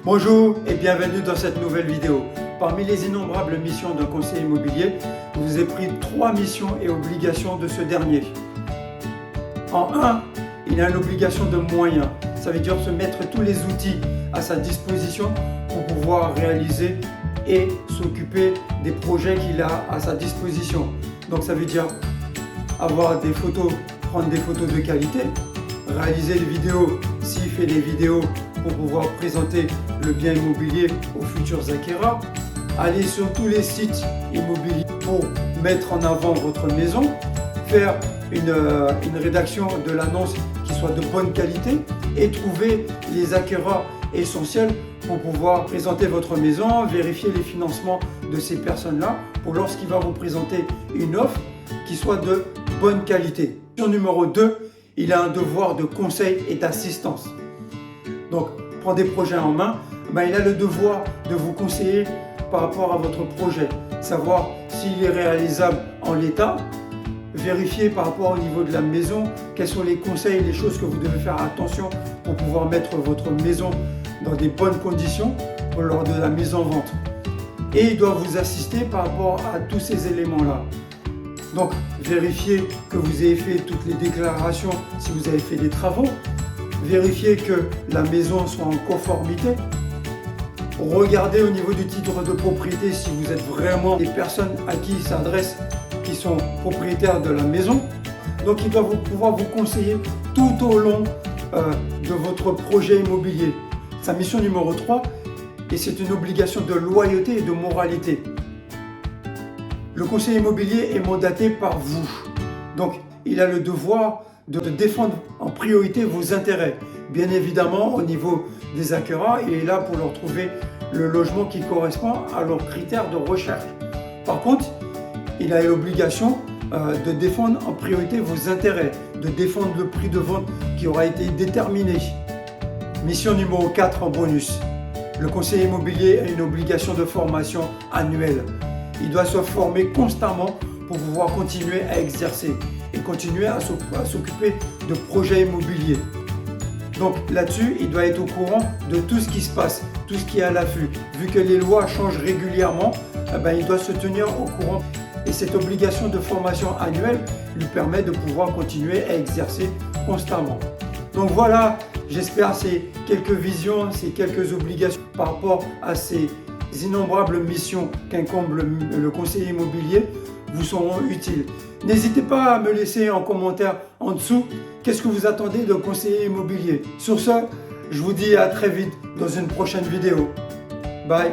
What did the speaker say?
Bonjour et bienvenue dans cette nouvelle vidéo. Parmi les innombrables missions d'un conseiller immobilier, je vous ai pris 3 missions et obligations de ce dernier. En 1, il a une obligation de moyens. Ça veut dire se mettre tous les outils à sa disposition pour pouvoir réaliser et s'occuper des projets qu'il a à sa disposition. Donc ça veut dire avoir des photos, prendre des photos de qualité, réaliser des vidéos s'il fait des vidéos pour pouvoir présenter le bien immobilier aux futurs acquéreurs, aller sur tous les sites immobiliers pour mettre en avant votre maison, faire une rédaction de l'annonce qui soit de bonne qualité et trouver les acquéreurs essentiels pour pouvoir présenter votre maison, vérifier les financements de ces personnes-là pour lorsqu'il va vous présenter une offre qui soit de bonne qualité. Mission numéro 2, il a un devoir de conseil et d'assistance. Donc, prend des projets en main, il a le devoir de vous conseiller par rapport à votre projet, savoir s'il est réalisable en l'état, vérifier par rapport au niveau de la maison, quels sont les conseils, les choses que vous devez faire attention pour pouvoir mettre votre maison dans des bonnes conditions lors de la mise en vente. Et il doit vous assister par rapport à tous ces éléments-là. Donc, vérifier que vous avez fait toutes les déclarations si vous avez fait des travaux, vérifier que la maison soit en conformité, regardez au niveau du titre de propriété si vous êtes vraiment des personnes à qui il s'adresse, qui sont propriétaires de la maison. Donc il doit pouvoir vous conseiller tout au long de votre projet immobilier. Sa mission numéro 3, et c'est une obligation de loyauté et de moralité. Le conseiller immobilier est mandaté par vous. Donc il a le devoir de défendre en priorité vos intérêts. Bien évidemment, au niveau des acquéreurs, il est là pour leur trouver le logement qui correspond à leurs critères de recherche. Par contre, il a l'obligation de défendre en priorité vos intérêts, de défendre le prix de vente qui aura été déterminé. Mission numéro 4 en bonus. Le conseiller immobilier a une obligation de formation annuelle. Il doit se former constamment pour pouvoir continuer à exercer et continuer à s'occuper de projets immobiliers. Donc là-dessus, il doit être au courant de tout ce qui se passe, tout ce qui est à l'affût. Vu que les lois changent régulièrement, il doit se tenir au courant. Et cette obligation de formation annuelle lui permet de pouvoir continuer à exercer constamment. Donc voilà, j'espère ces quelques visions, ces quelques obligations par rapport à ces innombrables missions qu'incombe le conseiller immobilier vous seront utiles. N'hésitez pas à me laisser en commentaire en dessous qu'est-ce que vous attendez d'un conseiller immobilier. Sur ce, je vous dis à très vite dans une prochaine vidéo. Bye.